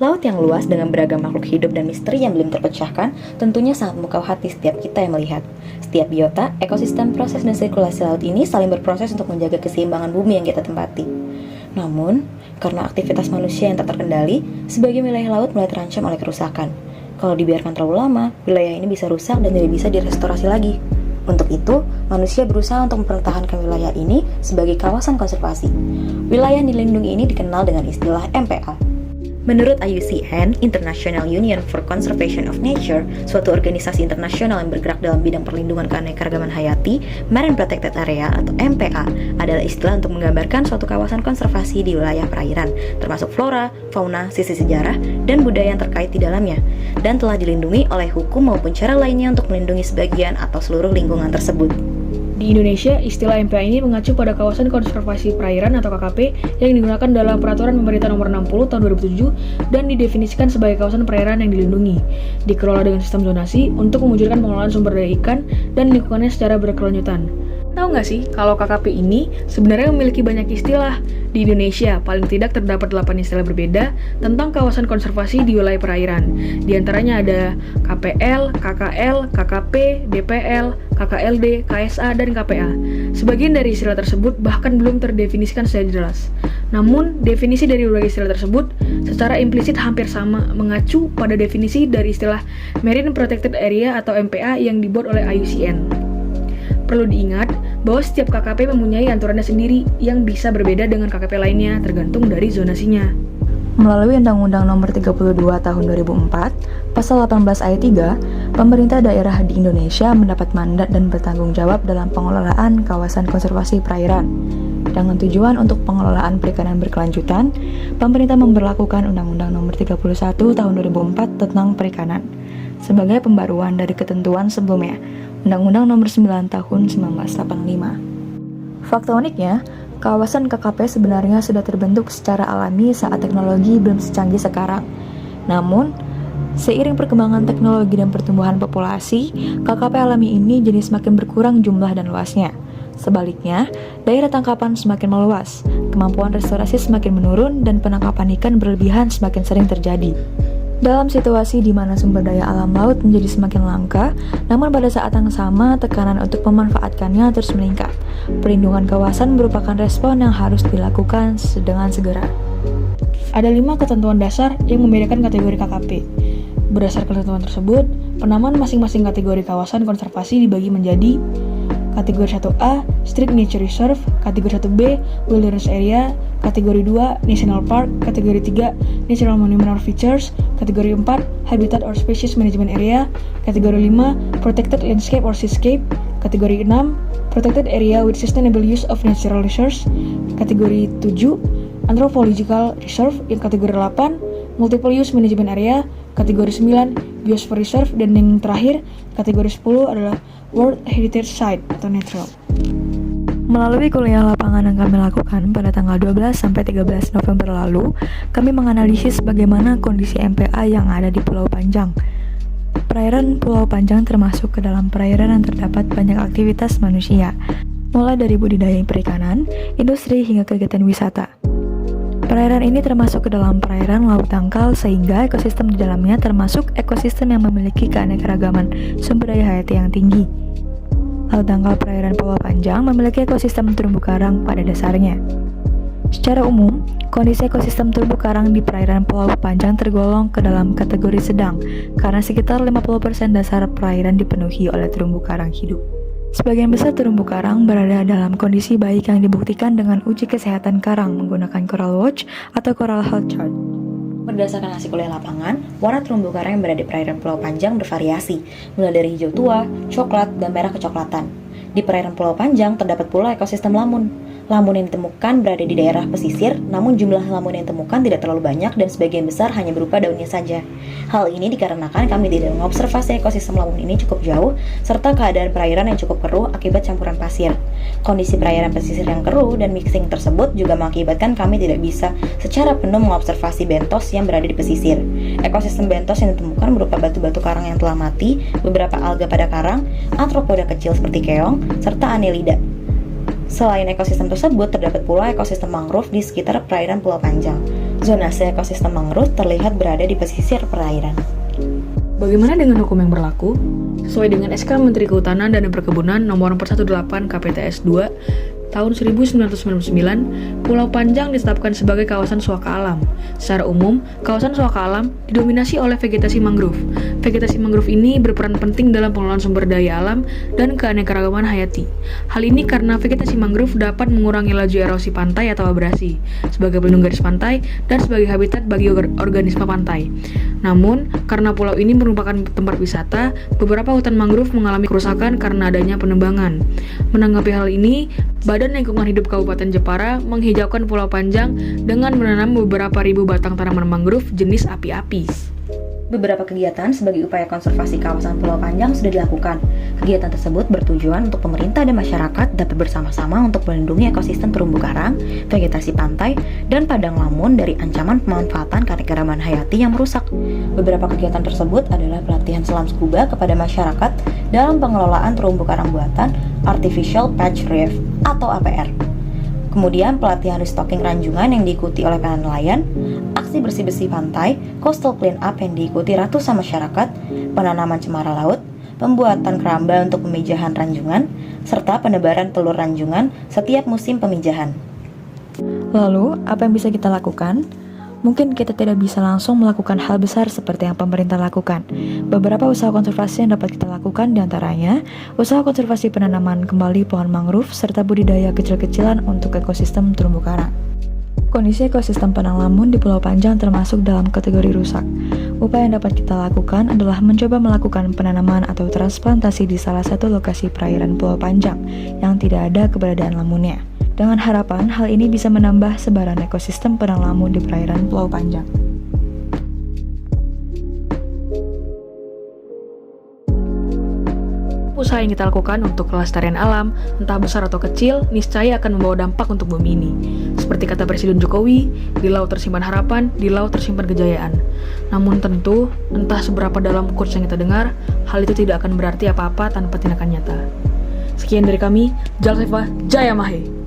Laut yang luas dengan beragam makhluk hidup dan misteri yang belum terpecahkan tentunya sangat memukau hati setiap kita yang melihat. Setiap biota, ekosistem, proses, dan sirkulasi laut ini saling berproses untuk menjaga keseimbangan bumi yang kita tempati. Namun, karena aktivitas manusia yang tak terkendali, sebagian wilayah laut mulai terancam oleh kerusakan. Kalau dibiarkan terlalu lama, wilayah ini bisa rusak dan tidak bisa direstorasi lagi. Untuk itu, manusia berusaha untuk mempertahankan wilayah ini sebagai kawasan konservasi. Wilayah dilindungi ini dikenal dengan istilah MPA. Menurut IUCN, International Union for Conservation of Nature, suatu organisasi internasional yang bergerak dalam bidang perlindungan keanekaragaman hayati, Marine Protected Area atau MPA adalah istilah untuk menggambarkan suatu kawasan konservasi di wilayah perairan, termasuk flora, fauna, sisi sejarah, dan budaya yang terkait di dalamnya, dan telah dilindungi oleh hukum maupun cara lainnya untuk melindungi sebagian atau seluruh lingkungan tersebut. Di Indonesia, istilah MPA ini mengacu pada Kawasan Konservasi Perairan atau KKP yang digunakan dalam Peraturan Pemerintah Nomor 60 Tahun 2007 dan didefinisikan sebagai kawasan perairan yang dilindungi, dikelola dengan sistem zonasi untuk mewujudkan pengelolaan sumber daya ikan dan lingkungannya secara berkelanjutan. Tahu nggak sih, kalau KKP ini sebenarnya memiliki banyak istilah. Di Indonesia, paling tidak terdapat 8 istilah berbeda tentang kawasan konservasi di wilayah perairan. Di antaranya ada KPL, KKL, KKP, DPL, KKLD, KSA, dan KPA. Sebagian dari istilah tersebut bahkan belum terdefinisikan secara jelas. Namun, definisi dari berbagai istilah tersebut secara implisit hampir sama, mengacu pada definisi dari istilah Marine Protected Area atau MPA yang dibuat oleh IUCN. Perlu diingat bahwa setiap KKP mempunyai aturannya sendiri yang bisa berbeda dengan KKP lainnya tergantung dari zonasinya. Melalui Undang-Undang Nomor 32 Tahun 2004, Pasal 18 Ayat 3, pemerintah daerah di Indonesia mendapat mandat dan bertanggung jawab dalam pengelolaan kawasan konservasi perairan. Dengan tujuan untuk pengelolaan perikanan berkelanjutan, pemerintah memberlakukan Undang-Undang Nomor 31 Tahun 2004 tentang perikanan sebagai pembaruan dari ketentuan sebelumnya, Undang-Undang Nomor 9 Tahun 1985. Fakta uniknya, kawasan KKP sebenarnya sudah terbentuk secara alami saat teknologi belum secanggih sekarang. Namun, seiring perkembangan teknologi dan pertumbuhan populasi, KKP alami ini jadi semakin berkurang jumlah dan luasnya. Sebaliknya, daerah tangkapan semakin meluas, kemampuan restorasi semakin menurun, dan penangkapan ikan berlebihan semakin sering terjadi. Dalam situasi di mana sumber daya alam laut menjadi semakin langka, namun pada saat yang sama tekanan untuk memanfaatkannya terus meningkat. Perlindungan kawasan merupakan respon yang harus dilakukan dengan segera. Ada 5 ketentuan dasar yang membedakan kategori KKP. Berdasarkan ketentuan tersebut, penamaan masing-masing kategori kawasan konservasi dibagi menjadi kategori 1A, Strict Nature Reserve, kategori 1B, Wilderness Area, kategori 2, National Park, kategori 3, Natural Monument or Features, kategori 4, Habitat or Species Management Area, kategori 5, Protected Landscape or Seascape, kategori 6, Protected Area with Sustainable Use of Natural Resources, kategori 7, Anthropological Reserve, yang kategori 8, Multiple Use Management Area, kategori 9, Biosphere Reserve, dan yang terakhir, kategori 10 adalah World Heritage Site atau Natural. Melalui kuliah lapangan yang kami lakukan pada tanggal 12-13 November lalu, kami menganalisis bagaimana kondisi MPA yang ada di Pulau Panjang. Perairan Pulau Panjang termasuk ke dalam perairan yang terdapat banyak aktivitas manusia, mulai dari budidaya perikanan, industri, hingga kegiatan wisata. Perairan ini termasuk ke dalam perairan laut dangkal sehingga ekosistem di dalamnya termasuk ekosistem yang memiliki keanekaragaman sumber daya hayati yang tinggi. Laut dangkal perairan Pulau Panjang memiliki ekosistem terumbu karang pada dasarnya. Secara umum, kondisi ekosistem terumbu karang di perairan Pulau Panjang tergolong ke dalam kategori sedang karena sekitar 50% dasar perairan dipenuhi oleh terumbu karang hidup. Sebagian besar terumbu karang berada dalam kondisi baik yang dibuktikan dengan uji kesehatan karang menggunakan Coral Watch atau Coral Health Chart. Berdasarkan hasil kuliah lapangan, warna terumbu karang yang berada di perairan Pulau Panjang bervariasi, mulai dari hijau tua, coklat, dan merah kecoklatan. Di perairan Pulau Panjang terdapat pula ekosistem lamun. Lamun yang ditemukan berada di daerah pesisir, namun jumlah lamun yang ditemukan tidak terlalu banyak dan sebagian besar hanya berupa daunnya saja. Hal ini dikarenakan kami tidak mengobservasi ekosistem lamun ini cukup jauh, serta keadaan perairan yang cukup keruh akibat campuran pasir. Kondisi perairan pesisir yang keruh dan mixing tersebut juga mengakibatkan kami tidak bisa secara penuh mengobservasi bentos yang berada di pesisir. Ekosistem bentos yang ditemukan berupa batu-batu karang yang telah mati, beberapa alga pada karang, arthropoda kecil seperti keong, serta annelida. Selain ekosistem tersebut, terdapat pula ekosistem mangrove di sekitar perairan Pulau Panjang. Zonase ekosistem mangrove terlihat berada di pesisir perairan. Bagaimana dengan hukum yang berlaku? Sesuai dengan SK Menteri Kehutanan dan Perkebunan Nomor 418 KPTS 2 tahun 1999, Pulau Panjang ditetapkan sebagai kawasan suaka alam. Secara umum, kawasan suaka alam didominasi oleh vegetasi mangrove. Vegetasi mangrove ini berperan penting dalam pengelolaan sumber daya alam dan keanekaragaman hayati. Hal ini karena vegetasi mangrove dapat mengurangi laju erosi pantai atau abrasi, sebagai pelindung garis pantai dan sebagai habitat bagi organisme pantai. Namun, karena pulau ini merupakan tempat wisata, beberapa hutan mangrove mengalami kerusakan karena adanya penebangan. Menanggapi hal ini, Badan Lingkungan Hidup Kabupaten Jepara menghijaukan Pulau Panjang dengan menanam beberapa ribu batang tanaman mangrove jenis api-api. Beberapa kegiatan sebagai upaya konservasi kawasan Pulau Panjang sudah dilakukan. Kegiatan tersebut bertujuan untuk pemerintah dan masyarakat dapat bersama-sama untuk melindungi ekosistem terumbu karang, vegetasi pantai, dan padang lamun dari ancaman pemanfaatan keanekaragaman hayati yang merusak. Beberapa kegiatan tersebut adalah pelatihan selam scuba kepada masyarakat dalam pengelolaan terumbu karang buatan Artificial Patch Reef atau APR. Kemudian pelatihan restocking ranjungan yang diikuti oleh para nelayan, aksi bersih-bersih pantai, coastal clean up yang diikuti ratusan masyarakat, penanaman cemara laut, pembuatan keramba untuk pemijahan ranjungan, serta penebaran telur ranjungan setiap musim pemijahan. Lalu, apa yang bisa kita lakukan? Mungkin kita tidak bisa langsung melakukan hal besar seperti yang pemerintah lakukan. Beberapa usaha konservasi yang dapat kita lakukan diantaranya usaha konservasi penanaman kembali pohon mangrove serta budidaya kecil-kecilan untuk ekosistem terumbu karang. Kondisi ekosistem padang lamun di Pulau Panjang termasuk dalam kategori rusak. Upaya yang dapat kita lakukan adalah mencoba melakukan penanaman atau transplantasi di salah satu lokasi perairan Pulau Panjang yang tidak ada keberadaan lamunnya. Dengan harapan hal ini bisa menambah sebaran ekosistem padang lamun di perairan Pulau Panjang. Usaha yang kita lakukan untuk kelestarian alam, entah besar atau kecil, niscaya akan membawa dampak untuk bumi ini. Seperti kata Presiden Jokowi, di laut tersimpan harapan, di laut tersimpan kejayaan. Namun tentu, entah seberapa dalam quotes yang kita dengar, hal itu tidak akan berarti apa-apa tanpa tindakan nyata. Sekian dari kami, Jalsefa Jaya Mahe.